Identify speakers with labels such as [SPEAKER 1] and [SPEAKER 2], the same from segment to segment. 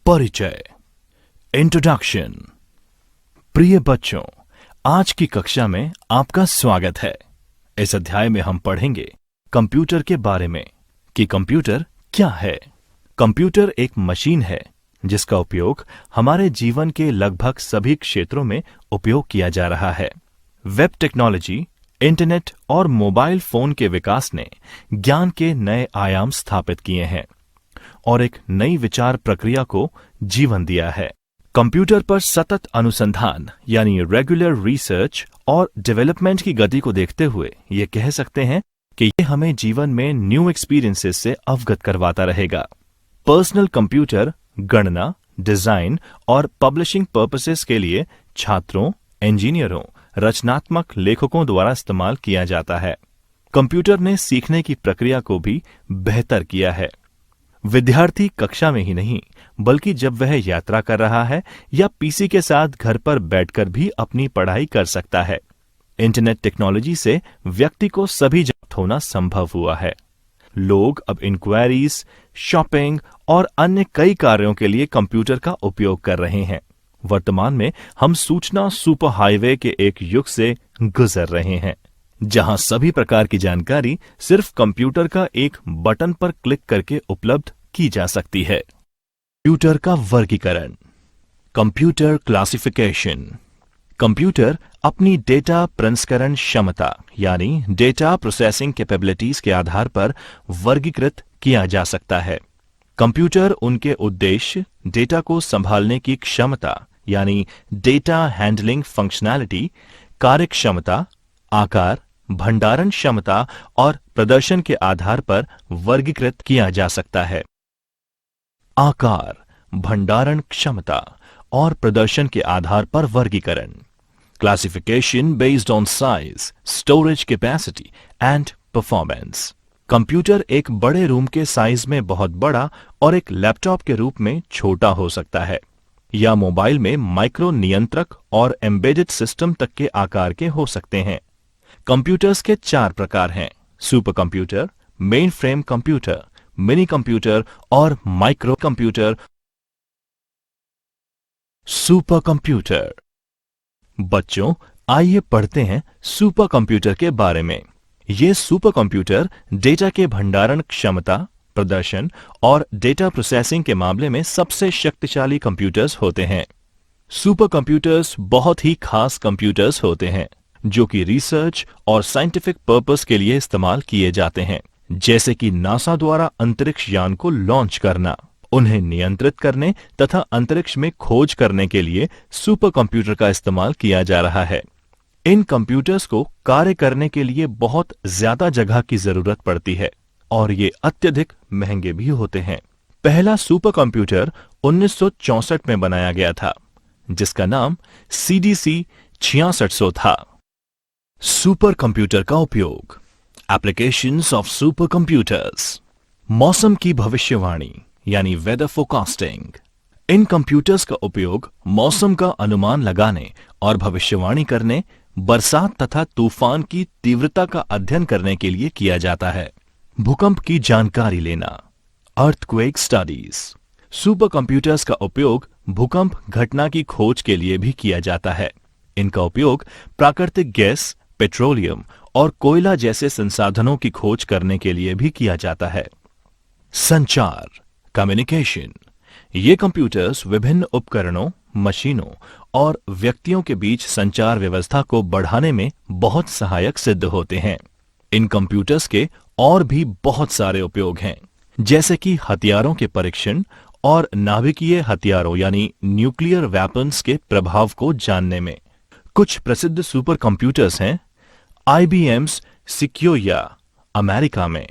[SPEAKER 1] परिचय, इंट्रोडक्शन। प्रिय बच्चों, आज की कक्षा में आपका स्वागत है। इस अध्याय में हम पढ़ेंगे कंप्यूटर के बारे में कि कंप्यूटर क्या है। कंप्यूटर एक मशीन है जिसका उपयोग हमारे जीवन के लगभग सभी क्षेत्रों में उपयोग किया जा रहा है। वेब टेक्नोलॉजी, इंटरनेट और मोबाइल फोन के विकास ने ज्ञान के नए आयाम स्थापित किए हैं और एक नई विचार प्रक्रिया को जीवन दिया है। कंप्यूटर पर सतत अनुसंधान यानी रेगुलर रिसर्च और डेवलपमेंट की गति को देखते हुए ये कह सकते हैं कि ये हमें जीवन में न्यू एक्सपीरियंसेस से अवगत करवाता रहेगा। पर्सनल कंप्यूटर गणना, डिजाइन और पब्लिशिंग पर्पसेस के लिए छात्रों, इंजीनियरों, रचनात्मक लेखकों द्वारा इस्तेमाल किया जाता है। कंप्यूटर ने सीखने की प्रक्रिया को भी बेहतर किया है। विद्यार्थी कक्षा में ही नहीं बल्कि जब वह यात्रा कर रहा है या पीसी के साथ घर पर बैठकर भी अपनी पढ़ाई कर सकता है। इंटरनेट टेक्नोलॉजी से व्यक्ति को सभी जगह होना संभव हुआ है। लोग अब इंक्वायरीज, शॉपिंग और अन्य कई कार्यों के लिए कंप्यूटर का उपयोग कर रहे हैं। वर्तमान में हम सूचना सुपर हाईवे के एक युग से गुजर रहे हैं जहां सभी प्रकार की जानकारी सिर्फ कंप्यूटर का एक बटन पर क्लिक करके उपलब्ध की जा सकती है। कंप्यूटर का वर्गीकरण, कंप्यूटर क्लासिफिकेशन। कंप्यूटर अपनी डेटा प्रसंस्करण क्षमता यानी डेटा प्रोसेसिंग कैपेबिलिटीज के आधार पर वर्गीकृत किया जा सकता है। कंप्यूटर उनके उद्देश्य, डेटा को संभालने की क्षमता यानी डेटा हैंडलिंग फंक्शनैलिटी, कार्यक्षमता, आकार, भंडारण क्षमता और प्रदर्शन के आधार पर वर्गीकृत किया जा सकता है। आकार, भंडारण क्षमता और प्रदर्शन के आधार पर वर्गीकरण। Classification based on size, storage capacity and performance. Computer एक बड़े रूम के साइज में बहुत बड़ा और एक लैपटॉप के रूप में छोटा हो सकता है, या मोबाइल में माइक्रो नियंत्रक और एम्बेडेड सिस्टम तक के आकार के हो सकते हैं। कंप्यूटर्स के 4 प्रकार हैं: super computer, main frame computer, mini computer और माइक्रो कंप्यूटर। Super computer. बच्चों, आइए पढ़ते हैं सुपर कंप्यूटर के बारे में। ये सुपर कंप्यूटर डेटा के भंडारण क्षमता, प्रदर्शन और डेटा प्रोसेसिंग के मामले में सबसे शक्तिशाली कंप्यूटर्स होते हैं। सुपर कंप्यूटर्स बहुत ही खास कंप्यूटर्स होते हैं जो कि रिसर्च और साइंटिफिक पर्पस के लिए इस्तेमाल किए जाते हैं, जैसे कि नासा द्वारा अंतरिक्ष यान को लॉन्च करना। उन्हें नियंत्रित करने तथा अंतरिक्ष में खोज करने के लिए सुपर कंप्यूटर का इस्तेमाल किया जा रहा है। इन कंप्यूटर्स को कार्य करने के लिए बहुत ज्यादा जगह की जरूरत पड़ती है और ये अत्यधिक महंगे भी होते हैं। पहला सुपर कंप्यूटर 1964 में बनाया गया था जिसका नाम CDC 6600 था। सुपर कंप्यूटर का उपयोग। Applications of super computers. मौसम की भविष्यवाणी यानी वेदर फोरकास्टिंग। इन कंप्यूटर्स का उपयोग मौसम का अनुमान लगाने और भविष्यवाणी करने, बरसात तथा तूफान की तीव्रता का अध्ययन करने के लिए किया जाता है। भूकंप की जानकारी लेना, अर्थक्वेक स्टडीज। सुपर कंप्यूटर्स का उपयोग भूकंप घटना की खोज के लिए भी किया जाता है। इनका उपयोग प्राकृतिक गैस, पेट्रोलियम और कोयला जैसे संसाधनों की खोज करने के लिए भी किया जाता है। संचार, कम्युनिकेशन। ये कंप्यूटर्स विभिन्न उपकरणों, मशीनों और व्यक्तियों के बीच संचार व्यवस्था को बढ़ाने में बहुत सहायक सिद्ध होते हैं। इन कंप्यूटर्स के और भी बहुत सारे उपयोग हैं, जैसे कि हथियारों के परीक्षण और नाभिकीय हथियारों यानी न्यूक्लियर वेपन्स के प्रभाव को जानने में। कुछ प्रसिद्ध सुपर कंप्यूटर्स हैं: IBM's Sequoia अमेरिका में,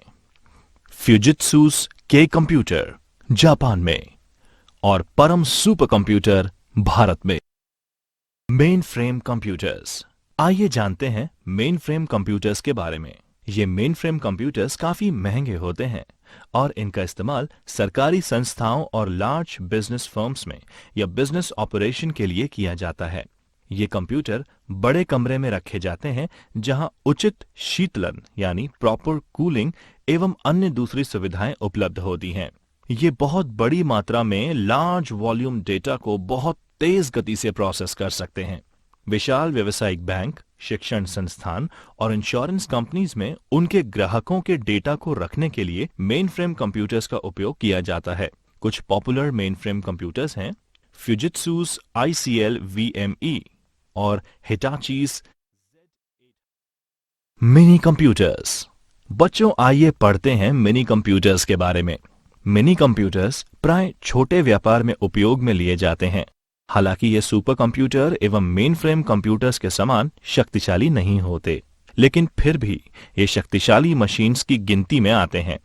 [SPEAKER 1] फ्यूजित्सु's K कंप्यूटर जापान में और परम सुपर कंप्यूटर भारत में। Main frame computers. आइए जानते हैं मेन फ्रेम कंप्यूटर्स के बारे में। ये मेन फ्रेम कंप्यूटर्स काफी महंगे होते हैं और इनका इस्तेमाल सरकारी संस्थाओं और लार्ज बिजनेस फर्म्स में या बिजनेस ऑपरेशन के लिए किया जाता है। ये कंप्यूटर बड़े कमरे में रखे जाते हैं जहां उचित शीतलन यानी प्रॉपर कूलिंग एवं अन्य दूसरी सुविधाएं उपलब्ध होती हैं। ये बहुत बड़ी मात्रा में लार्ज वॉल्यूम डेटा को बहुत तेज गति से प्रोसेस कर सकते हैं। विशाल व्यावसायिक बैंक, शिक्षण संस्थान और इंश्योरेंस कंपनीज में उनके ग्राहकों के डेटा को रखने के लिए मेन फ्रेम कंप्यूटर्स का उपयोग किया जाता है। कुछ पॉपुलर मेन फ्रेम कंप्यूटर्स हैं फ्यूजित्सूस ICL VME और हिटाचीज मिनी कंप्यूटर्स। बच्चों, आइए पढ़ते हैं मिनी कंप्यूटर्स के बारे में। मिनी कंप्यूटर्स प्राय छोटे व्यापार में उपयोग में लिए जाते हैं। हालांकि ये सुपर कंप्यूटर एवं मेन फ्रेम कंप्यूटर्स के समान शक्तिशाली नहीं होते, लेकिन फिर भी ये शक्तिशाली मशीन्स की गिनती में आते हैं।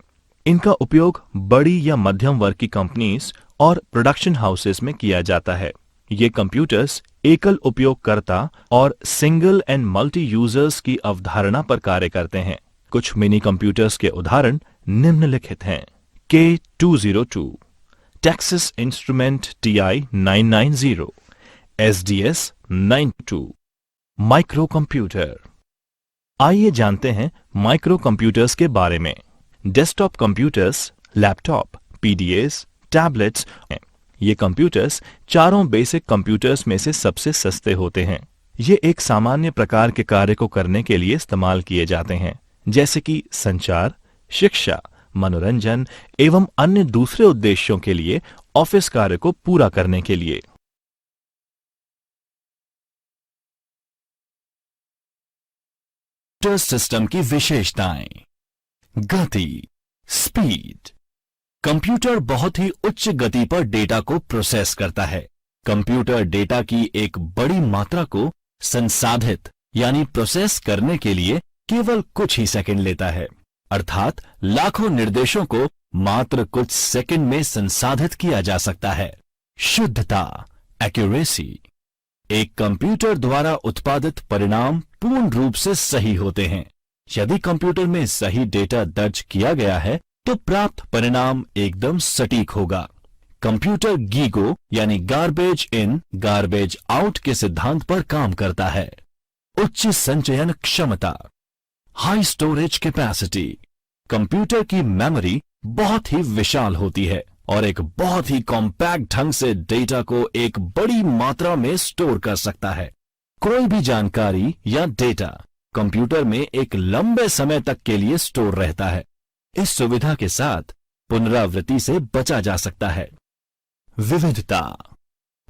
[SPEAKER 1] इनका उपयोग बड़ी या मध्यम वर्ग की कंपनीज और प्रोडक्शन हाउसेस में किया जाता है। ये कंप्यूटर्स एकल उपयोगकर्ता और सिंगल एंड मल्टी यूजर्स की अवधारणा पर कार्य करते हैं। कुछ मिनी कंप्यूटर्स के उदाहरण निम्नलिखित हैं। K202, Texas Instrument TI-990, SDS-92, micro computer. आइए जानते हैं माइक्रो कंप्यूटर्स के बारे में। Desktop computers, laptop, PDAs, tablets. ये कंप्यूटर्स चारों बेसिक कंप्यूटर्स में से सबसे सस्ते होते हैं। ये एक सामान्य प्रकार के कार्य को करने के लिए इस्तेमाल किए जाते हैं, जैसे कि संचार, शिक्षा, मनोरंजन एवं अन्य दूसरे उद्देश्यों के लिए, ऑफिस कार्य को पूरा करने के लिए। कंप्यूटर सिस्टम की विशेषताएं। गति, स्पीड। कंप्यूटर बहुत ही उच्च गति पर डेटा को प्रोसेस करता है। कंप्यूटर डेटा की एक बड़ी मात्रा को संसाधित यानी प्रोसेस करने के लिए केवल कुछ ही सेकंड लेता है, अर्थात लाखों निर्देशों को मात्र कुछ सेकंड में संसाधित किया जा सकता है। शुद्धता, एक्यूरेसी। एक कंप्यूटर द्वारा उत्पादित परिणाम पूर्ण रूप से सही होते हैं। यदि कंप्यूटर में सही डेटा दर्ज किया गया है तो प्राप्त परिणाम एकदम सटीक होगा। कंप्यूटर गीगो यानी गार्बेज इन गार्बेज आउट के सिद्धांत पर काम करता है। उच्च संचयन क्षमता, हाई स्टोरेज कैपेसिटी। कंप्यूटर की मेमोरी बहुत ही विशाल होती है और एक बहुत ही कॉम्पैक्ट ढंग से डेटा को एक बड़ी मात्रा में स्टोर कर सकता है। कोई भी जानकारी या डेटा कंप्यूटर में एक लंबे समय तक के लिए स्टोर रहता है। इस सुविधा के साथ पुनरावृत्ति से बचा जा सकता है। विविधता।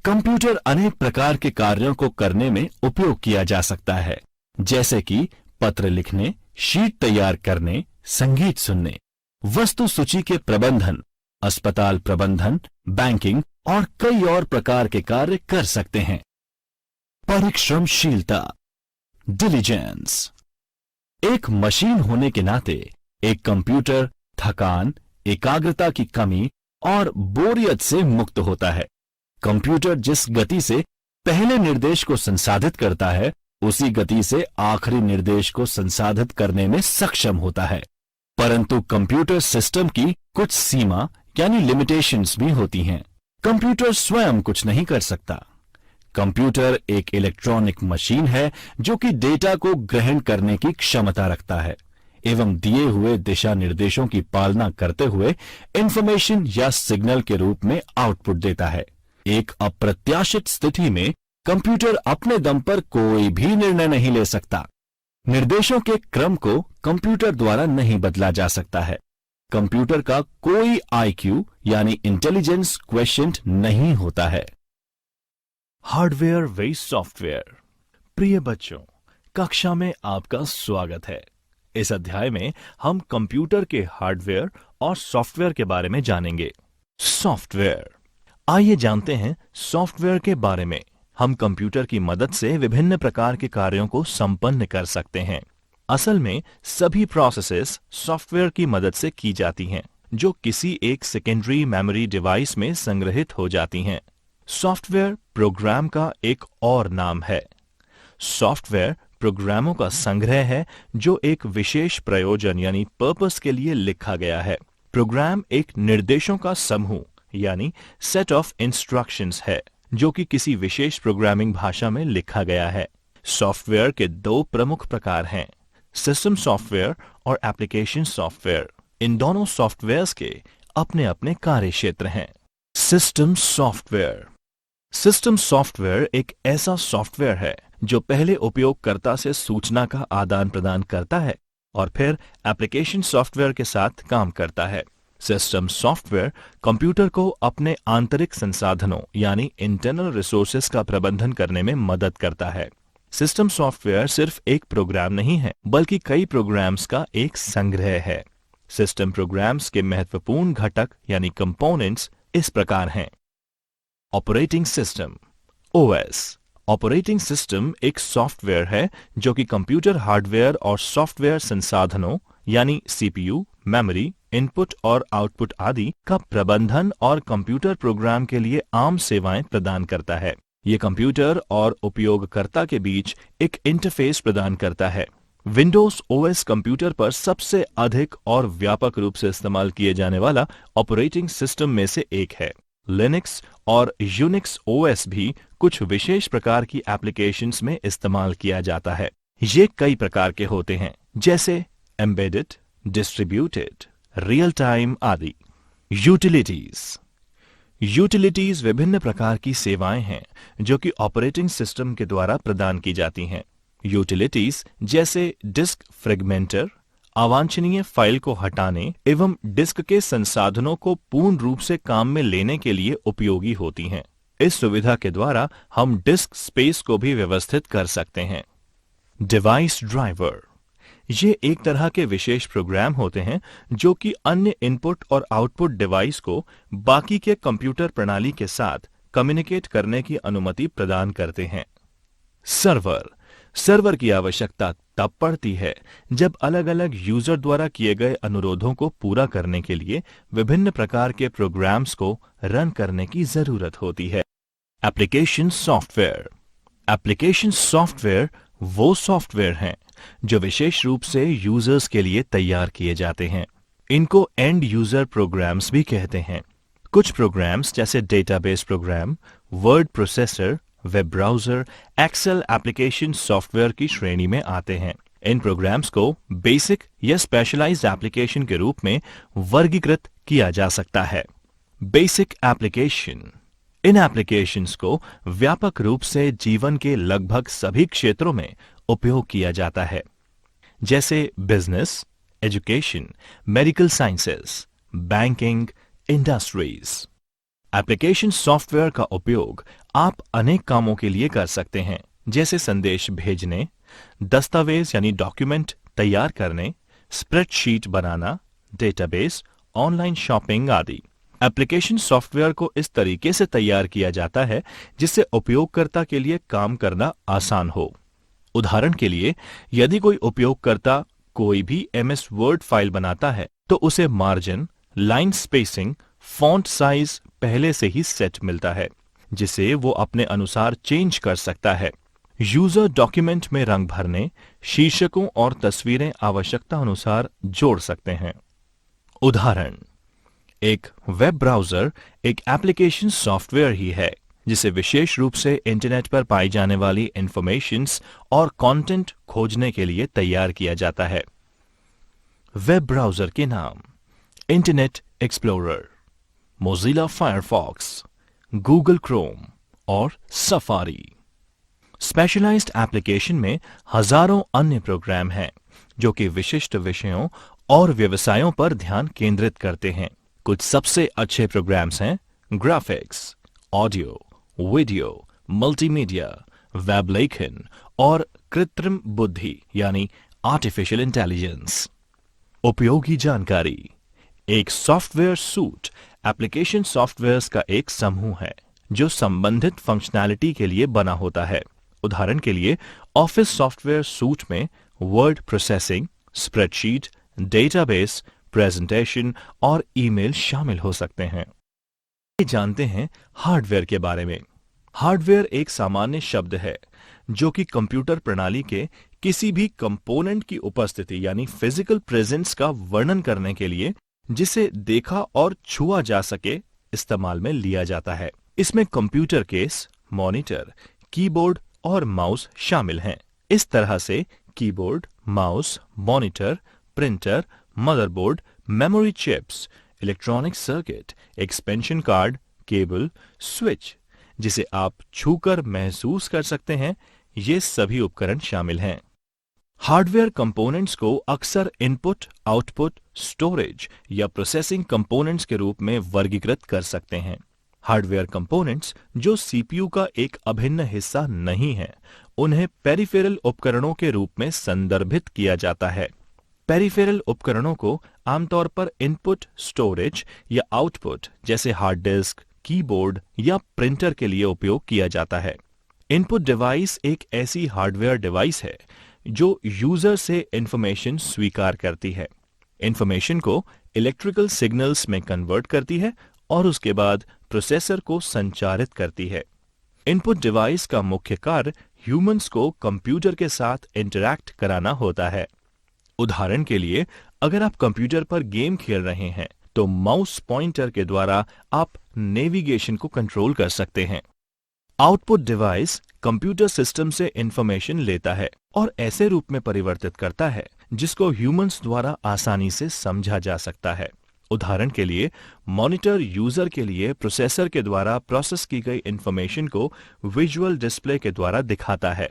[SPEAKER 1] कंप्यूटर अनेक प्रकार के कार्यों को करने में उपयोग किया जा सकता है, जैसे कि पत्र लिखने, शीट तैयार करने, संगीत सुनने, वस्तु सूची के प्रबंधन, अस्पताल प्रबंधन, बैंकिंग और कई और प्रकार के कार्य कर सकते हैं। परिश्रमशीलता, डिलीजेंस। एक मशीन होने के नाते एक कंप्यूटर थकान, एकाग्रता की कमी और बोरियत से मुक्त होता है। कंप्यूटर जिस गति से पहले निर्देश को संसाधित करता है, उसी गति से आखिरी निर्देश को संसाधित करने में सक्षम होता है। परंतु कंप्यूटर सिस्टम की कुछ सीमा यानी लिमिटेशंस भी होती हैं। कंप्यूटर स्वयं कुछ नहीं कर सकता। कंप्यूटर एक इलेक्ट्रॉनिक मशीन है जो कि डेटा को ग्रहण करने की क्षमता रखता है एवं दिए हुए दिशा निर्देशों की पालना करते हुए इंफॉर्मेशन या सिग्नल के रूप में आउटपुट देता है। एक अप्रत्याशित स्थिति में कंप्यूटर अपने दम पर कोई भी निर्णय नहीं ले सकता। निर्देशों के क्रम को कंप्यूटर द्वारा नहीं बदला जा सकता है। कंप्यूटर का कोई IQ यानी इंटेलिजेंस क्वेश्चन नहीं होता है। हार्डवेयर वेस सॉफ्टवेयर। प्रिय बच्चों, कक्षा में आपका स्वागत है। इस अध्याय में हम कंप्यूटर के हार्डवेयर और सॉफ्टवेयर के बारे में जानेंगे। सॉफ्टवेयर। आइए जानते हैं सॉफ्टवेयर के बारे में। हम कंप्यूटर की मदद से विभिन्न प्रकार के कार्यों को संपन्न कर सकते हैं। असल में सभी प्रोसेसेस सॉफ्टवेयर की मदद से की जाती हैं, जो किसी एक सेकेंडरी मेमोरी डिवाइस में संग्रहित हो जाती हैं। सॉफ्टवेयर प्रोग्राम का एक और नाम है। सॉफ्टवेयर प्रोग्रामों का संग्रह है जो एक विशेष प्रयोजन यानी पर्पस के लिए लिखा गया है। प्रोग्राम एक निर्देशों का समूह यानी सेट ऑफ इंस्ट्रक्शंस है जो कि किसी विशेष प्रोग्रामिंग भाषा में लिखा गया है। सॉफ्टवेयर के दो प्रमुख प्रकार हैं, सिस्टम सॉफ्टवेयर और एप्लीकेशन सॉफ्टवेयर। इन दोनों सॉफ्टवेयर्स के अपने अपने कार्य क्षेत्र हैं। System software. सिस्टम सॉफ्टवेयर एक ऐसा सॉफ्टवेयर है जो पहले उपयोगकर्ता से सूचना का आदान प्रदान करता है और फिर एप्लीकेशन सॉफ्टवेयर के साथ काम करता है। सिस्टम सॉफ्टवेयर कंप्यूटर को अपने आंतरिक संसाधनों यानी इंटरनल रिसोर्सेज का प्रबंधन करने में मदद करता है। सिस्टम सॉफ्टवेयर सिर्फ एक प्रोग्राम नहीं है, बल्कि कई प्रोग्राम्स का एक संग्रह है। सिस्टम प्रोग्राम्स के महत्वपूर्ण घटक यानी कंपोनेंट्स इस प्रकार हैं। Operating system OS. Operating system एक सॉफ्टवेयर है जो कि कंप्यूटर हार्डवेयर और सॉफ्टवेयर संसाधनों यानी सीपीयू, मेमोरी, इनपुट और आउटपुट आदि का प्रबंधन और कंप्यूटर प्रोग्राम के लिए आम सेवाएं प्रदान करता है। ये कंप्यूटर और उपयोगकर्ता के बीच एक इंटरफेस प्रदान करता है। विंडोज ओएस कंप्यूटर पर सबसे अधिक और व्यापक रूप से इस्तेमाल किए जाने वाला ऑपरेटिंग सिस्टम में से एक है। लिनक्स और यूनिक्स ओएस भी कुछ विशेष प्रकार की एप्लीकेशंस में इस्तेमाल किया जाता है। ये कई प्रकार के होते हैं, जैसे एम्बेडेड, डिस्ट्रीब्यूटेड, रियल टाइम आदि। यूटिलिटीज। यूटिलिटीज विभिन्न प्रकार की सेवाएं हैं जो कि ऑपरेटिंग सिस्टम के द्वारा प्रदान की जाती हैं। यूटिलिटीज जैसे डिस्क फ्रेगमेंटर, अवांछनीय फाइल को हटाने एवं डिस्क के संसाधनों को पूर्ण रूप से काम में लेने के लिए उपयोगी होती हैं। इस सुविधा के द्वारा हम डिस्क स्पेस को भी व्यवस्थित कर सकते हैं। Device driver. ये एक तरह के विशेष प्रोग्राम होते हैं जो कि अन्य इनपुट और आउटपुट डिवाइस को बाकी के कंप्यूटर प्रणाली के साथ कम्युनिकेट करने की अनुमति प्रदान करते हैं। सर्वर। सर्वर की आवश्यकता तब पड़ती है जब अलग अलग यूजर द्वारा किए गए अनुरोधों को पूरा करने के लिए विभिन्न प्रकार के प्रोग्राम्स को रन करने की जरूरत होती है। Application software. एप्लीकेशन सॉफ्टवेयर वो सॉफ्टवेयर हैं जो विशेष रूप से यूजर्स के लिए तैयार किए जाते हैं। इनको एंड यूजर प्रोग्राम्स भी कहते हैं। कुछ प्रोग्राम्स जैसे database program, word processor, web browser, Excel application software की श्रेणी में आते हैं। इन प्रोग्राम्स को बेसिक या स्पेशलाइज्ड एप्लीकेशन के रूप में वर्गीकृत किया जा सकता है। Basic application. इन एप्लीकेशंस को व्यापक रूप से जीवन के लगभग सभी क्षेत्रों में उपयोग किया जाता है, जैसे business, education, medical sciences, banking, industries. Application software का उपयोग आप अनेक कामों के लिए कर सकते हैं, जैसे संदेश भेजने, दस्तावेज यानी डॉक्यूमेंट तैयार करने, स्प्रेडशीट बनाना, डेटाबेस, ऑनलाइन शॉपिंग आदि। एप्लीकेशन सॉफ्टवेयर को इस तरीके से तैयार किया जाता है जिससे उपयोगकर्ता के लिए काम करना आसान हो। उदाहरण के लिए, यदि कोई उपयोगकर्ता कोई भी एमएस वर्ड फाइल बनाता है तो उसे margin, line spacing, font size पहले से ही सेट मिलता है जिसे वो अपने अनुसार चेंज कर सकता है। यूजर डॉक्यूमेंट में रंग भरने, शीर्षकों और तस्वीरें आवश्यकता अनुसार जोड़ सकते हैं। उदाहरण, एक वेब ब्राउजर एक एप्लीकेशन सॉफ्टवेयर ही है जिसे विशेष रूप से इंटरनेट पर पाई जाने वाली इंफॉर्मेशंस और कंटेंट खोजने के लिए तैयार किया जाता है। वेब ब्राउजर के नाम: internet explorer, Mozilla Firefox, Google Chrome और सफारी। स्पेशलाइज्ड एप्लीकेशन में हजारों अन्य प्रोग्राम हैं जो कि विशिष्ट विषयों और व्यवसायों पर ध्यान केंद्रित करते हैं। कुछ सबसे अच्छे प्रोग्राम्स हैं graphics, audio, video, multimedia, web लेखन और कृत्रिम बुद्धि यानी आर्टिफिशियल इंटेलिजेंस। उपयोगी जानकारी: एक सॉफ्टवेयर सूट एप्लीकेशन सॉफ्टवेयर्स का एक समूह है जो संबंधित फंक्शनैलिटी के लिए बना होता है। उदाहरण के लिए, ऑफिस सॉफ्टवेयर सूट में word processing, spreadsheet, database, presentation और ईमेल शामिल हो सकते हैं। जानते हैं हार्डवेयर के बारे में। हार्डवेयर एक सामान्य शब्द है जो कि कंप्यूटर प्रणाली के किसी भी कंपोनेंट की उपस्थिति यानी फिजिकल प्रेजेंस का वर्णन करने के लिए जिसे देखा और छुआ जा सके इस्तेमाल में लिया जाता है। इसमें कंप्यूटर केस, मॉनिटर, कीबोर्ड और माउस शामिल हैं। इस तरह से keyboard, mouse, monitor, printer, motherboard, memory chips, electronic circuit, expansion card, cable, switch जिसे आप छूकर महसूस कर सकते हैं, ये सभी उपकरण शामिल हैं। हार्डवेयर कंपोनेंट्स को अक्सर इनपुट, आउटपुट, स्टोरेज या प्रोसेसिंग कंपोनेंट्स के रूप में वर्गीकृत कर सकते हैं। हार्डवेयर कंपोनेंट्स जो सीपीयू का एक अभिन्न हिस्सा नहीं है, उन्हें पेरिफेरल उपकरणों के रूप में संदर्भित किया जाता है। पेरिफेरल उपकरणों को आमतौर पर इनपुट, स्टोरेज या आउटपुट जैसे हार्ड डिस्क, कीबोर्ड या प्रिंटर के लिए उपयोग किया जाता है। इनपुट डिवाइस एक ऐसी हार्डवेयर डिवाइस है जो यूजर से इंफॉर्मेशन स्वीकार करती है, इंफॉर्मेशन को इलेक्ट्रिकल सिग्नल्स में कन्वर्ट करती है और उसके बाद प्रोसेसर को संचारित करती है। इनपुट डिवाइस का मुख्य कार्य ह्यूमंस को कंप्यूटर के साथ इंटरैक्ट कराना होता है। उदाहरण के लिए, अगर आप कंप्यूटर पर गेम खेल रहे हैं तो माउस पॉइंटर के द्वारा आप नेविगेशन को कंट्रोल कर सकते हैं। आउटपुट डिवाइस कंप्यूटर सिस्टम से इंफॉर्मेशन लेता है और ऐसे रूप में परिवर्तित करता है जिसको ह्यूमंस द्वारा आसानी से समझा जा सकता है। उदाहरण के लिए, मॉनिटर यूजर के लिए प्रोसेसर के द्वारा प्रोसेस की गई इंफॉर्मेशन को विजुअल डिस्प्ले के द्वारा दिखाता है।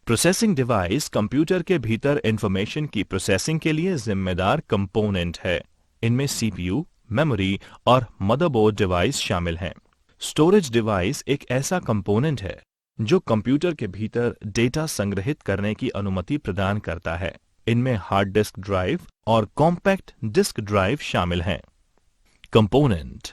[SPEAKER 1] प्रोसेसिंग डिवाइस कंप्यूटर के भीतर इंफॉर्मेशन की प्रोसेसिंग के लिए जिम्मेदार कंपोनेंट है। इनमें सीपीयू, मेमोरी और मदरबोर्ड डिवाइस शामिल हैं। स्टोरेज डिवाइस एक ऐसा कंपोनेंट है जो कंप्यूटर के भीतर डेटा संग्रहित करने की अनुमति प्रदान करता है। इनमें हार्ड डिस्क ड्राइव और कॉम्पैक्ट डिस्क ड्राइव शामिल हैं। Component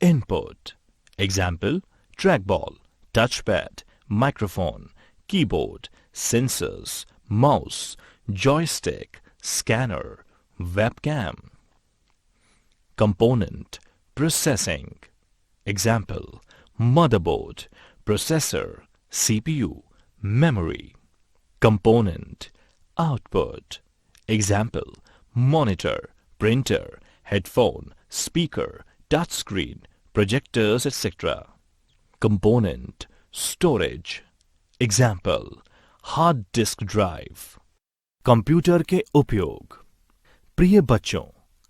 [SPEAKER 1] input example track ball, touch pad, microphone, keyboard, sensors, mouse, joystick, scanner, webcam. Component processing example motherboard, processor, CPU, memory. Component output example monitor, printer, headphone, speaker, touchscreen, projectors, etc. Component storage example hard disk drive. Computer के उपयोग। प्रिय बच्चों,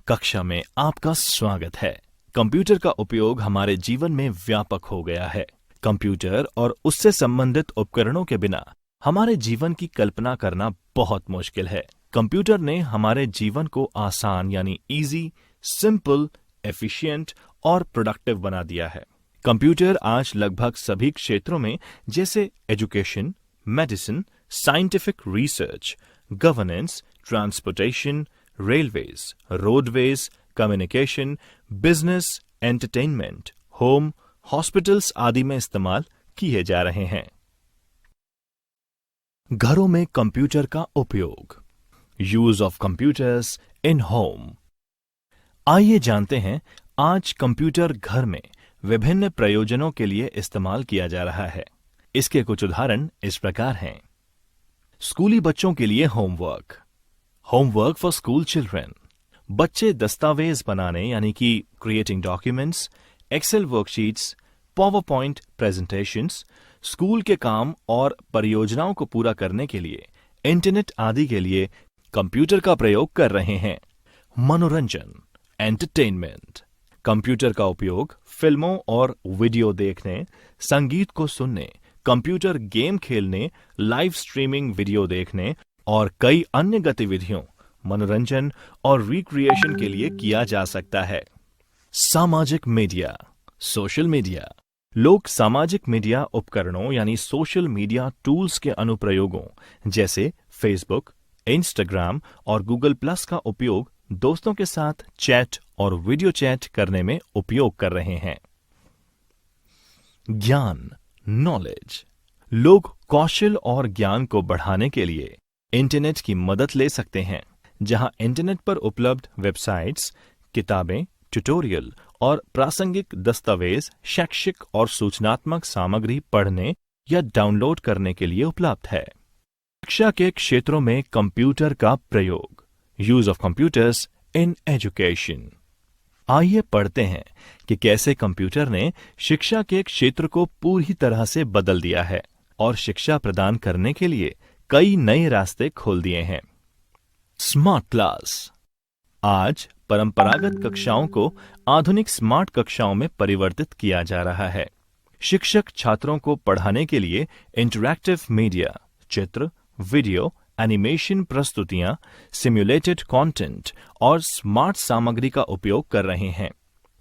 [SPEAKER 1] कक्षा में आपका स्वागत है। Computer का उपयोग हमारे जीवन में व्यापक हो गया है। कंप्यूटर और उससे संबंधित उपकरणों के बिना हमारे जीवन की कल्पना करना बहुत मुश्किल है। कंप्यूटर ने हमारे जीवन को आसान यानी इजी, सिंपल, एफिशिएंट और प्रोडक्टिव बना दिया है। कंप्यूटर आज लगभग सभी क्षेत्रों में जैसे education, medicine, scientific research, governance, transportation, railways, roadways, communication, business, entertainment, home, hospitals आदि में इस्तेमाल किए जा रहे हैं। घरों में कंप्यूटर का उपयोग। Use of computers in home. आइए जानते हैं, आज कंप्यूटर घर में विभिन्न प्रयोजनों के लिए इस्तेमाल किया जा रहा है। इसके कुछ उदाहरण इस प्रकार हैं। स्कूली बच्चों के लिए होमवर्क फॉर स्कूल चिल्ड्रन। बच्चे दस्तावेज बनाने यानी कि creating documents, Excel worksheets, PowerPoint presentations, school के काम और परियोजनाओं को पूरा करने के लिए इंटरनेट आदि के लिए कंप्यूटर का प्रयोग कर रहे हैं। मनोरंजन एंटरटेनमेंट। कंप्यूटर का उपयोग फिल्मों और वीडियो देखने, संगीत को सुनने, कंप्यूटर गेम खेलने, लाइव स्ट्रीमिंग वीडियो देखने और कई अन्य गतिविधियों, मनोरंजन और रिक्रिएशन के लिए किया जा सकता है। सामाजिक मीडिया, सोशल मीडिया। लोग सामाजिक मीडिया उपकरणों यानी सोशल मीडिया टूल्स के अनुप्रयोगों जैसे फेसबुक, इंस्टाग्राम और गूगल प्लस का उपयोग दोस्तों के साथ चैट और वीडियो चैट करने में उपयोग कर रहे हैं। ज्ञान, नॉलेज। लोग कौशल और ज्ञान को बढ़ाने के लिए इंटरनेट की मदद ले सकते हैं, जहां इंटरनेट पर उपलब्ध वेबसाइट्स, किताबें, ट्यूटोरियल और प्रासंगिक दस्तावेज शैक्षिक और सूचनात्मक सामग्री पढ़ने या डाउनलोड करने के लिए उपलब्ध है। शिक्षा के क्षेत्रों में कंप्यूटर का प्रयोग। Use of computers in education. आइए पढ़ते हैं कि कैसे कंप्यूटर ने शिक्षा के क्षेत्र को पूरी तरह से बदल दिया है और शिक्षा प्रदान करने के लिए कई नए रास्ते खोल दिए हैं। Smart class. आज परंपरागत कक्षाओं को आधुनिक स्मार्ट कक्षाओं में परिवर्तित किया जा रहा है। शिक्षक छात्रों को पढ़ाने के लिए इंटरैक्टिव मीडिया, चित्र, वीडियो, एनिमेशन प्रस्तुतियां, सिम्युलेटेड कंटेंट और स्मार्ट सामग्री का उपयोग कर रहे हैं।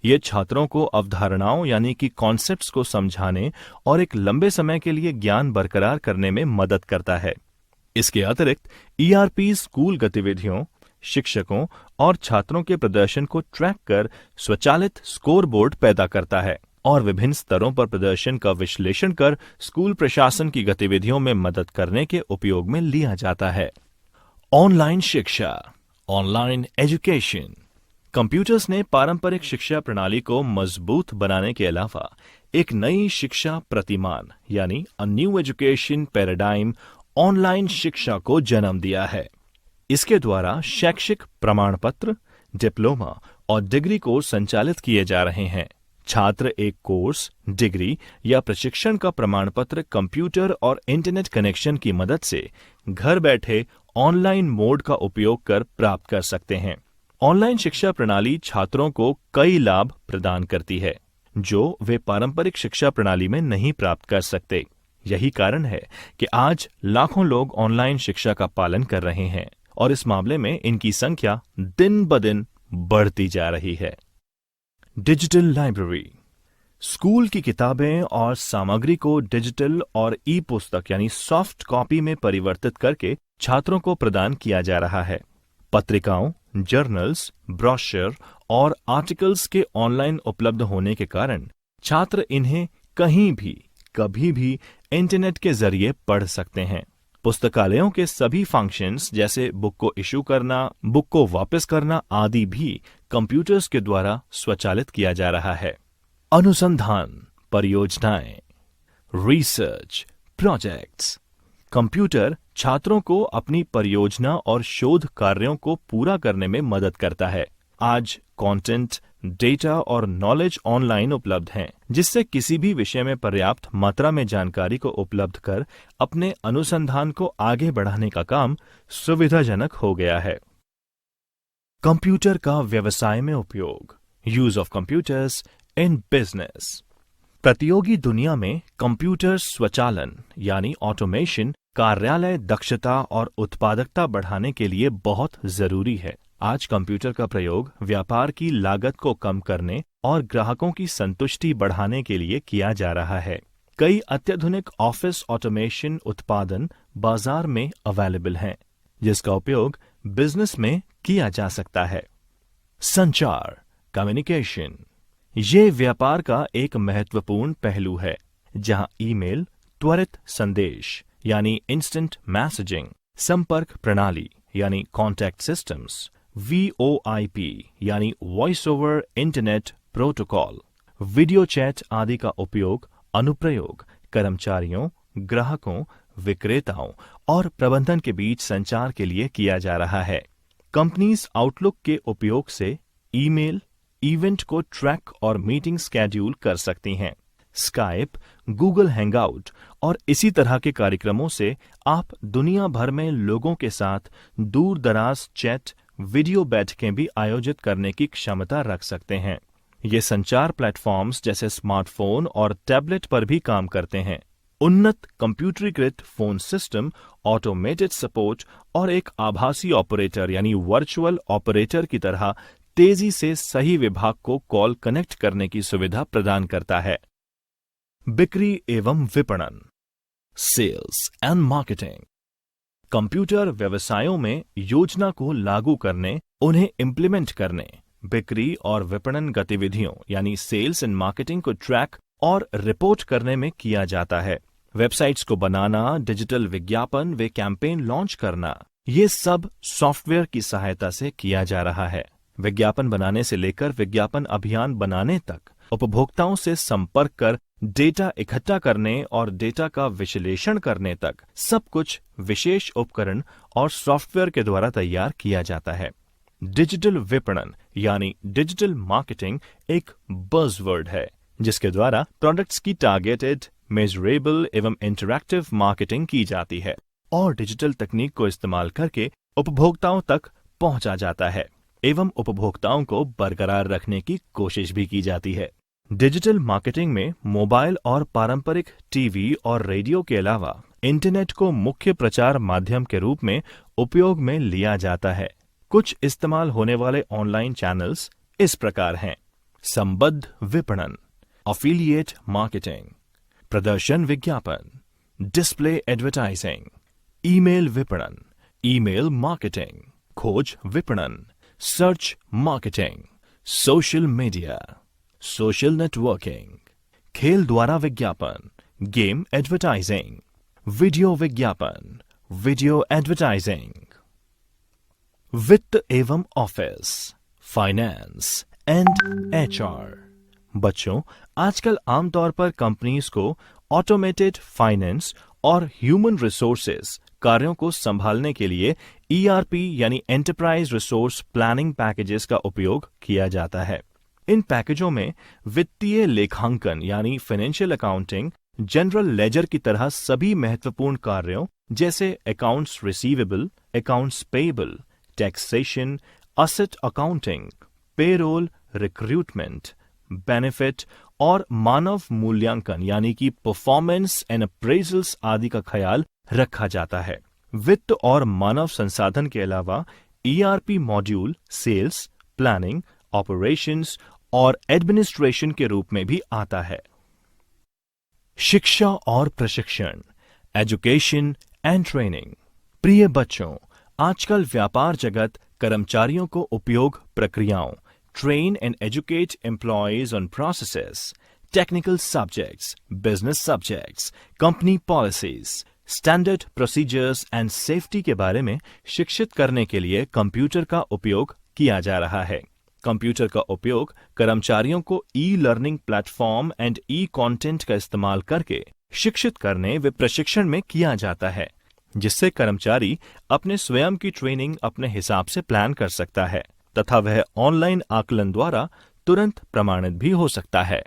[SPEAKER 1] ये छात्रों को अवधारणाओं यानी कि कॉन्सेप्ट्स को समझाने और एक लंबे समय के लिए ज्ञान बरकरार करने में मदद करता है। इसके अतिरिक्त ERP स्कूल गतिविधियों, शिक्षकों और छात्रों के प्रदर्शन को ट्रैक कर स्वचालित स्कोरबोर्ड पैदा करता है और विभिन्न स्तरों पर प्रदर्शन का विश्लेषण कर स्कूल प्रशासन की गतिविधियों में मदद करने के उपयोग में लिया जाता है। ऑनलाइन शिक्षा, ऑनलाइन एजुकेशन। कंप्यूटर्स ने पारंपरिक शिक्षा प्रणाली को मजबूत बनाने के अलावा एक नई शिक्षा प्रतिमान यानी a new education paradigm online शिक्षा को जन्म दिया है। इसके द्वारा शैक्षिक प्रमाण पत्र, डिप्लोमा और डिग्री कोर्स संचालित किए जा रहे हैं। छात्र एक कोर्स, डिग्री या प्रशिक्षण का प्रमाण पत्र कंप्यूटर और इंटरनेट कनेक्शन की मदद से घर बैठे ऑनलाइन मोड का उपयोग कर प्राप्त कर सकते हैं। ऑनलाइन शिक्षा प्रणाली छात्रों को कई लाभ प्रदान करती है जो वे पारंपरिक शिक्षा प्रणाली में नहीं प्राप्त कर सकते। यही कारण है कि आज लाखों लोग ऑनलाइन शिक्षा का पालन कर रहे हैं और इस मामले में इनकी संख्या दिन ब दिन बढ़ती जा रही है। Digital library. स्कूल की किताबें और सामग्री को डिजिटल और ई पुस्तक यानी सॉफ्ट कॉपी में परिवर्तित करके छात्रों को प्रदान किया जा रहा है। पत्रिकाओं, जर्नल्स, ब्रोशर और आर्टिकल्स के ऑनलाइन उपलब्ध होने के कारण छात्र इन्हें कहीं भी कभी भी इंटरनेट के जरिए पढ़ सकते हैं। पुस्तकालयों के सभी फंक्शंस जैसे बुक को इशू करना, बुक को वापस करना आदि भी कंप्यूटर्स के द्वारा स्वचालित किया जा रहा है। अनुसंधान, परियोजनाएं, रिसर्च, प्रोजेक्ट्स। कंप्यूटर छात्रों को अपनी परियोजना और शोध कार्यों को पूरा करने में मदद करता है। आज कंटेंट, डेटा और नॉलेज ऑनलाइन उपलब्ध हैं, जिससे किसी भी विषय में पर्याप्त मात्रा में जानकारी को उपलब्ध कर अपने अनुसंधान को आगे बढ़ाने का काम सुविधाजनक हो गया है। कंप्यूटर का व्यवसाय में उपयोग, use of computers in business. प्रतियोगी दुनिया में कंप्यूटर स्वचालन यानी ऑटोमेशन कार्यालय दक्षता और उत्पादकता बढ़ाने के लिए बहुत जरूरी है। आज कंप्यूटर का प्रयोग व्यापार की लागत को कम करने और ग्राहकों की संतुष्टि बढ़ाने के लिए किया जा रहा है। कई अत्याधुनिक ऑफिस ऑटोमेशन उत्पादन बाजार में अवेलेबल हैं, जिसका उपयोग बिजनेस में किया जा सकता है। संचार, कम्युनिकेशन। ये व्यापार का एक महत्वपूर्ण पहलू है, जहां ईमेल, त्वरित संदेश यानी इंस्टेंट मैसेजिंग, संपर्क प्रणाली यानी कॉन्टैक्ट सिस्टम्स, VoIP यानी voice over internet protocol, video chat आदि का उपयोग अनुप्रयोग कर्मचारियों, ग्राहकों, विक्रेताओं और प्रबंधन के बीच संचार के लिए किया जा रहा है। कंपनीज आउटलुक के उपयोग से ईमेल, इवेंट को ट्रैक और मीटिंग स्केड्यूल कर सकती हैं। स्काइप, गूगल हैंगआउट और इसी तरह के कार्यक्रमों से आप दुनिया भर में लोगों के साथ दूर दराज चैट, वीडियो बैठकें भी आयोजित करने की क्षमता रख सकते हैं। ये संचार प्लेटफॉर्म्स जैसे स्मार्टफोन और टैबलेट पर भी काम करते हैं। उन्नत कंप्यूटरीकृत फोन सिस्टम, ऑटोमेटेड सपोर्ट और एक आभासी ऑपरेटर यानी वर्चुअल ऑपरेटर की तरह तेजी से सही विभाग को कॉल कनेक्ट करने की सुविधा प्रदान करता है। बिक्री एवं विपणन, सेल्स एंड मार्केटिंग। कंप्यूटर व्यवसायों में योजना को लागू करने, उन्हें इम्प्लीमेंट करने, बिक्री और विपणन गतिविधियों यानी सेल्स एंड मार्केटिंग को ट्रैक और रिपोर्ट करने में किया जाता है। वेबसाइट्स को बनाना, डिजिटल विज्ञापन व कैंपेन लॉन्च करना, ये सब सॉफ्टवेयर की सहायता से किया जा रहा है। विज्ञापन बनाने से लेकर विज्ञापन अभियान बनाने तक, उपभोक्ताओं से संपर्क कर डेटा इकट्ठा करने और डेटा का विश्लेषण करने तक सब कुछ विशेष उपकरण और सॉफ्टवेयर के द्वारा तैयार किया जाता है। डिजिटल विपणन यानी डिजिटल मार्केटिंग एक बज़वर्ड है, जिसके द्वारा प्रोडक्ट्स की टारगेटेड, मेजरेबल एवं इंटरैक्टिव मार्केटिंग की जाती है और डिजिटल तकनीक को इस्तेमाल करके उपभोक्ताओं तक पहुंचा जाता है। एवं उपभोक्ताओं को बरकरार रखने की कोशिश भी की जाती है। डिजिटल मार्केटिंग में मोबाइल और पारंपरिक टीवी और रेडियो के अलावा इंटरनेट को मुख्य प्रचार माध्यम के रूप में उपयोग में लिया जाता है। कुछ इस्तेमाल होने वाले ऑनलाइन चैनल्स इस प्रकार हैं: संबद्ध विपणन, अफिलिएट मार्केटिंग, प्रदर्शन विज्ञापन, डिस्प्ले एडवर्टाइजिंग, ईमेल विपणन, ईमेल मार्केटिंग, खोज विपणन, search marketing, social media, social networking, खेल द्वारा विज्ञापन, गेम एडवर्टाइजिंग, वीडियो विज्ञापन, वीडियो एडवर्टाइजिंग। वित्त एवं ऑफिस, फाइनेंस एंड एचआर। बच्चों, आजकल आमतौर पर कंपनीज को ऑटोमेटेड फाइनेंस और ह्यूमन रिसोर्सेज कार्यों को संभालने के लिए ईआरपी यानी एंटरप्राइज रिसोर्स प्लानिंग पैकेजेस का उपयोग किया जाता है। इन पैकेजों में वित्तीय लेखांकन यानी फाइनेंशियल अकाउंटिंग, जनरल लेजर की तरह सभी महत्वपूर्ण कार्यों जैसे accounts receivable, accounts payable, taxation, asset accounting, payroll, recruitment, benefit और मानव मूल्यांकन यानी कि परफॉर्मेंस एंड अप्रेजल्स आदि का ख्याल रखा जाता है। वित्त और मानव संसाधन के अलावा ERP module sales, planning, operations और एडमिनिस्ट्रेशन के रूप में भी आता है। शिक्षा और प्रशिक्षण, एजुकेशन एंड ट्रेनिंग। प्रिय बच्चों, आजकल व्यापार जगत कर्मचारियों को उपयोग प्रक्रियाओं, train and educate employees on processes, technical subjects, business subjects, company policies, standard procedures and safety के बारे में शिक्षित करने के लिए कंप्यूटर का उपयोग किया जा रहा है। कंप्यूटर का उपयोग कर्मचारियों को ई-लर्निंग प्लेटफॉर्म एंड ई-कंटेंट का इस्तेमाल करके शिक्षित करने व प्रशिक्षण में किया जाता है, जिससे कर्मचारी अपने स्वयं की ट्रेनिंग अपने हिसाब से प्लान कर सकता है तथा वह ऑनलाइन आकलन द्वारा तुरंत प्रमाणित भी हो सकता है।